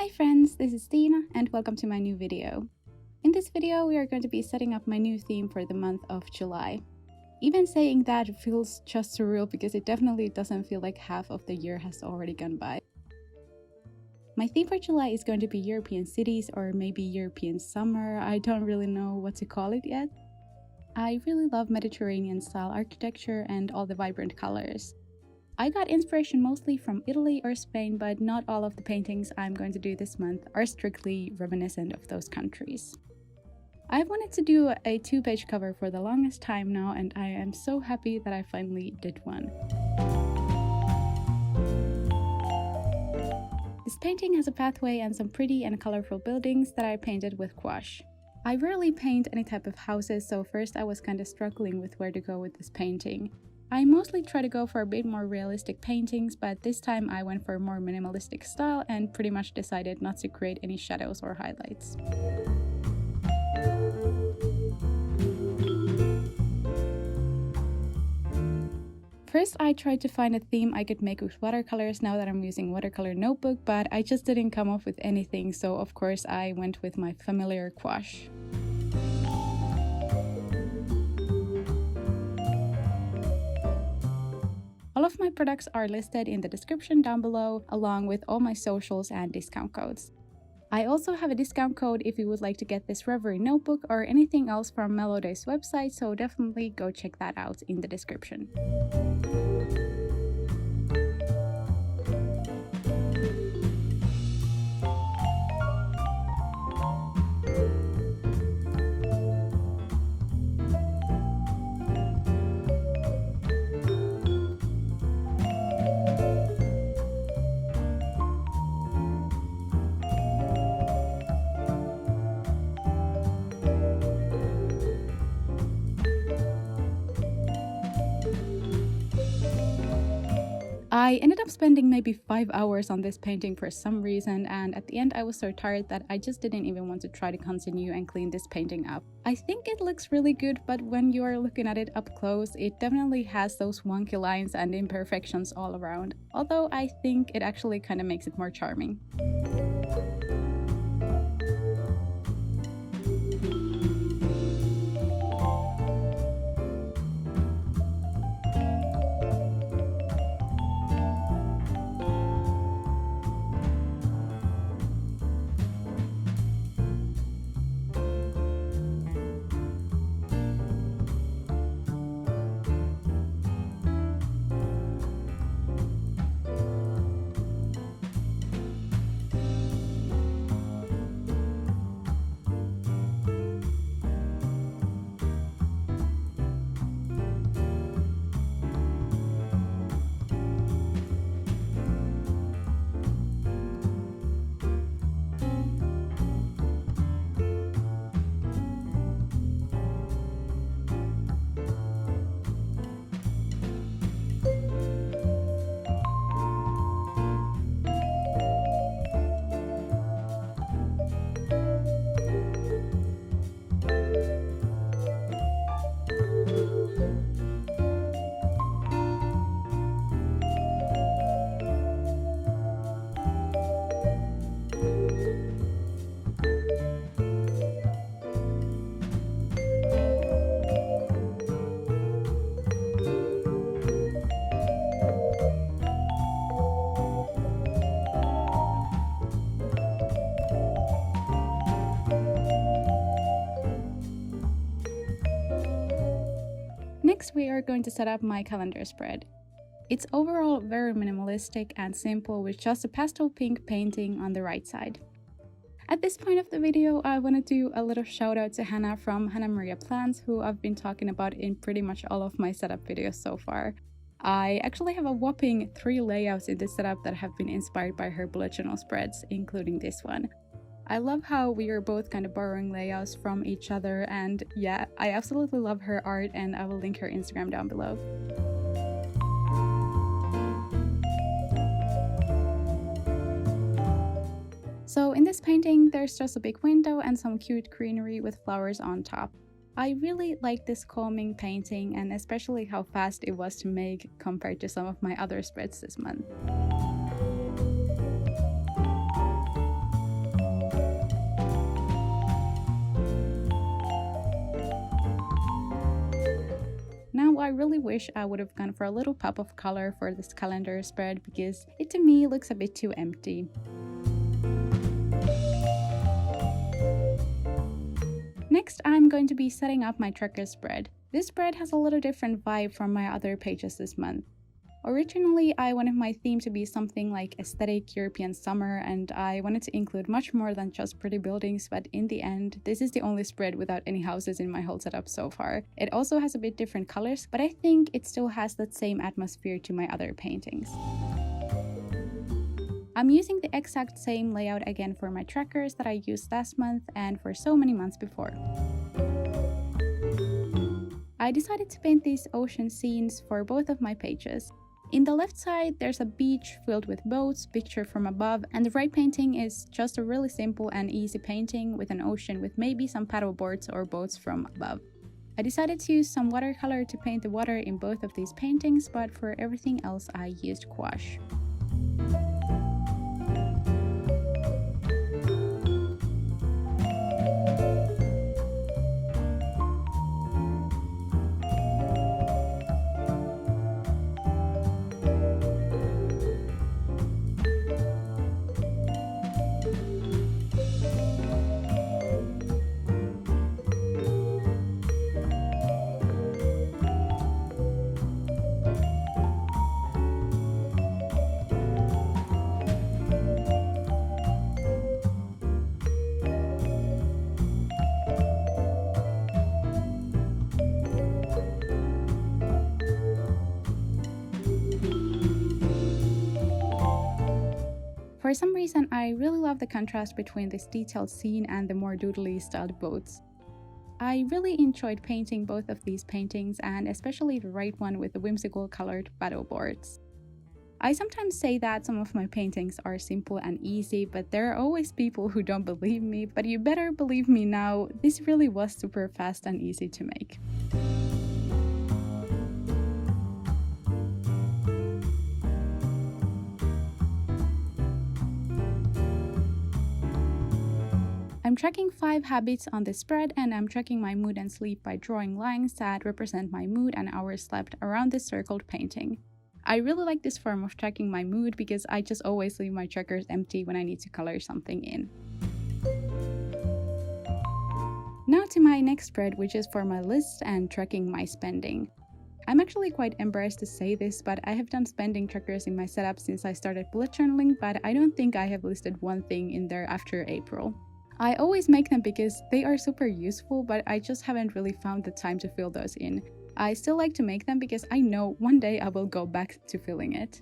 Hi friends, this is Tiina and welcome to my new video. In this video we are going to be setting up my new theme for the month of July. Even saying that feels just surreal because it definitely doesn't feel like half of the year has already gone by. My theme for July is going to be European cities or maybe European summer, I don't really know what to call it yet. I really love Mediterranean style architecture and all the vibrant colors. I got inspiration mostly from Italy or Spain, but not all of the paintings I'm going to do this month are strictly reminiscent of those countries. I've wanted to do a 2-page cover for the longest time now, and I am so happy that I finally did one. This painting has a pathway and some pretty and colorful buildings that I painted with gouache. I rarely paint any type of houses, so first I was kinda struggling with where to go with this painting. I mostly try to go for a bit more realistic paintings, but this time I went for a more minimalistic style and pretty much decided not to create any shadows or highlights. First I tried to find a theme I could make with watercolors now that I'm using watercolor notebook, but I just didn't come up with anything, so of course I went with my familiar gouache. All of my products are listed in the description down below, along with all my socials and discount codes. I also have a discount code if you would like to get this Rêverie notebook or anything else from Mellow's website, so definitely go check that out in the description. I ended up spending maybe 5 hours on this painting for some reason, and at the end I was so tired that I just didn't even want to try to continue and clean this painting up. I think it looks really good, but when you are looking at it up close, it definitely has those wonky lines and imperfections all around, although I think it actually kind of makes it more charming. Next, we are going to set up my calendar spread. It's overall very minimalistic and simple with just a pastel pink painting on the right side. At this point of the video, I want to do a little shout out to Hannah from Hannah Maria Plans, who I've been talking about in pretty much all of my setup videos so far. I actually have a whopping 3 layouts in this setup that have been inspired by her bullet journal spreads, including this one. I love how we are both kind of borrowing layouts from each other, and yeah, I absolutely love her art, and I will link her Instagram down below. So in this painting, there's just a big window and some cute greenery with flowers on top. I really like this calming painting, and especially how fast it was to make compared to some of my other spreads this month. although I really wish I would have gone for a little pop of color for this calendar spread because it to me looks a bit too empty. Next, I'm going to be setting up my tracker spread. This spread has a little different vibe from my other pages this month. Originally, I wanted my theme to be something like aesthetic European summer, and I wanted to include much more than just pretty buildings, but in the end, this is the only spread without any houses in my whole setup so far. It also has a bit different colors, but I think it still has that same atmosphere to my other paintings. I'm using the exact same layout again for my trackers that I used last month and for so many months before. I decided to paint these ocean scenes for both of my pages. In the left side, there's a beach filled with boats, pictured from above, and the right painting is just a really simple and easy painting with an ocean with maybe some paddle boards or boats from above. I decided to use some watercolor to paint the water in both of these paintings, but for everything else I used gouache. For some reason, I really love the contrast between this detailed scene and the more doodly styled boats. I really enjoyed painting both of these paintings, and especially the right one with the whimsical colored paddle boards. I sometimes say that some of my paintings are simple and easy, but there are always people who don't believe me, but you better believe me now, this really was super fast and easy to make. I'm tracking 5 habits on this spread, and I'm tracking my mood and sleep by drawing lines that represent my mood and hours slept around this circled painting. I really like this form of tracking my mood because I just always leave my trackers empty when I need to color something in. Now to my next spread, which is for my list and tracking my spending. I'm actually quite embarrassed to say this, but I have done spending trackers in my setup since I started bullet journaling, but I don't think I have listed one thing in there after April. I always make them because they are super useful, but I just haven't really found the time to fill those in. I still like to make them because I know one day I will go back to filling it.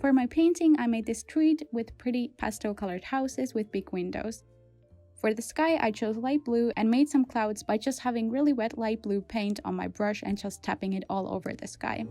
For my painting, I made this street with pretty pastel colored houses with big windows. For the sky, I chose light blue and made some clouds by just having really wet light blue paint on my brush and just tapping it all over the sky.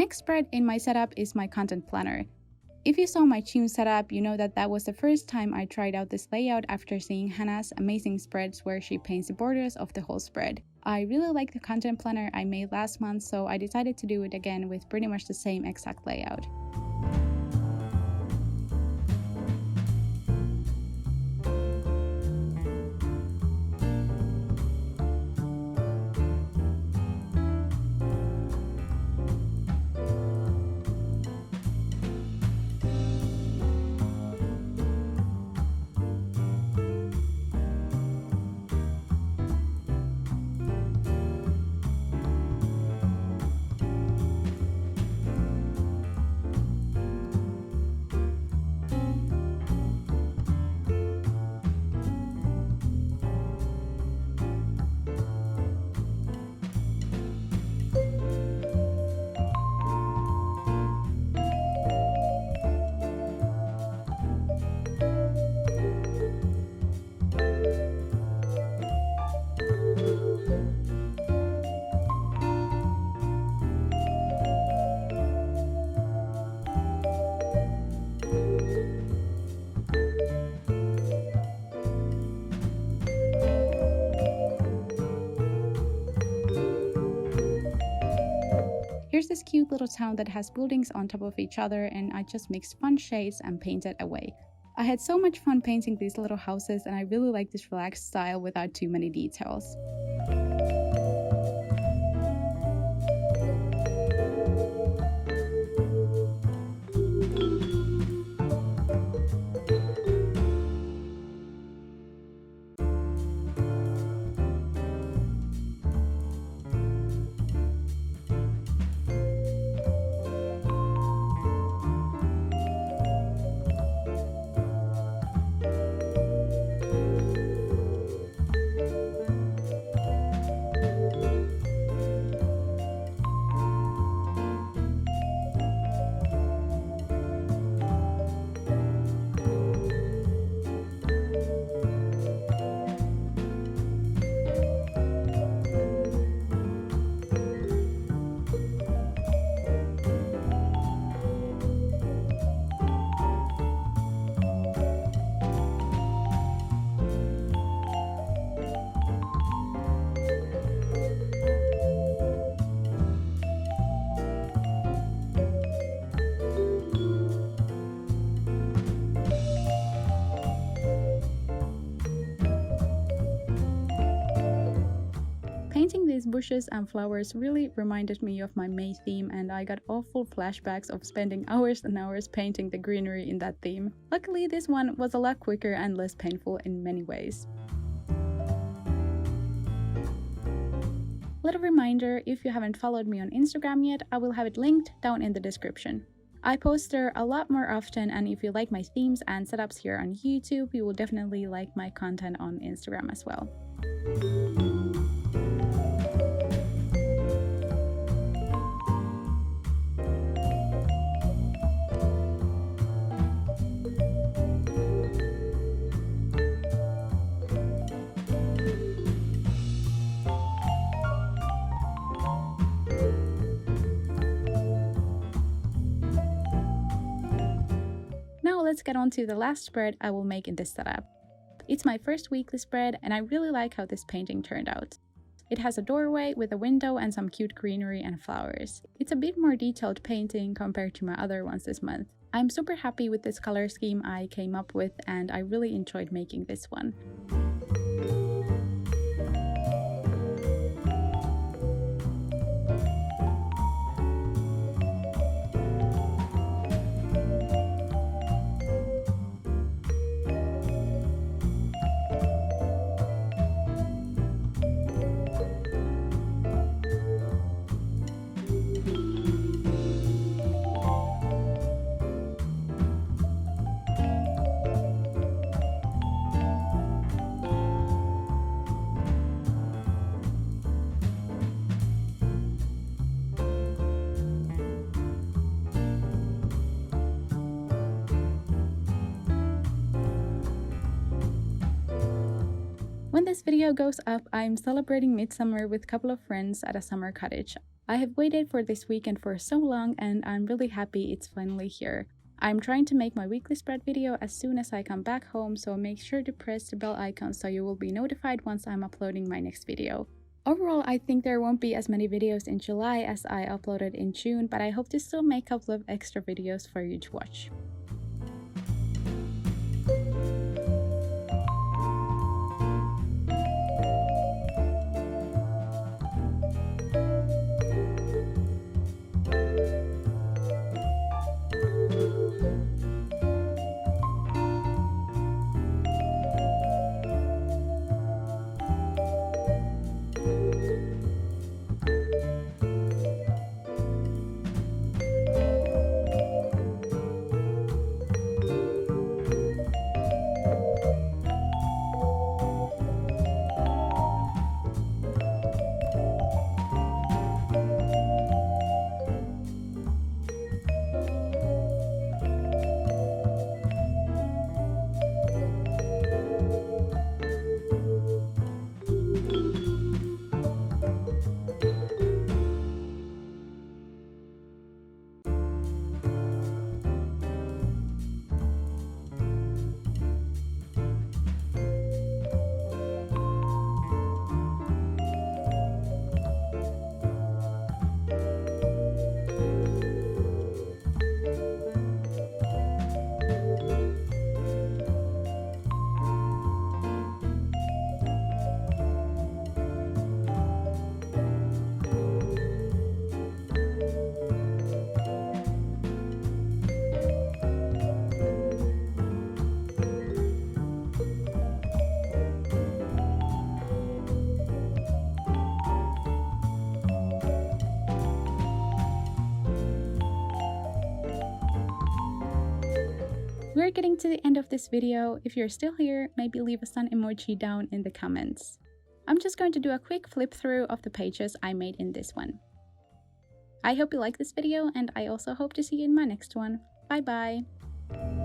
next spread in my setup is my content planner. If you saw my June setup, you know that was the first time I tried out this layout after seeing Hannah's amazing spreads where she paints the borders of the whole spread. I really like the content planner I made last month, so I decided to do it again with pretty much the same exact layout. Here's this cute little town that has buildings on top of each other, and I just mixed fun shades and painted away. I had so much fun painting these little houses, and I really like this relaxed style without too many details. Painting these bushes and flowers really reminded me of my May theme, and I got awful flashbacks of spending hours and hours painting the greenery in that theme. Luckily, this one was a lot quicker and less painful in many ways. Little reminder, if you haven't followed me on Instagram yet, I will have it linked down in the description. I post there a lot more often, and if you like my themes and setups here on YouTube, you will definitely like my content on Instagram as well. Now let's get on to the last spread I will make in this setup. It's my first weekly spread, and I really like how this painting turned out. It has a doorway with a window and some cute greenery and flowers. It's a bit more detailed painting compared to my other ones this month. I'm super happy with this color scheme I came up with, and I really enjoyed making this one. When this video goes up, I'm celebrating midsummer with a couple of friends at a summer cottage. I have waited for this weekend for so long and I'm really happy it's finally here. I'm trying to make my weekly spread video as soon as I come back home, so make sure to press the bell icon so you will be notified once I'm uploading my next video. Overall, I think there won't be as many videos in July as I uploaded in June, but I hope to still make a couple of extra videos for you to watch. We're getting to the end of this video. If you're still here, maybe leave a sun emoji down in the comments. I'm just going to do a quick flip through of the pages I made in this one. I hope you like this video, and I also hope to see you in my next one. Bye bye!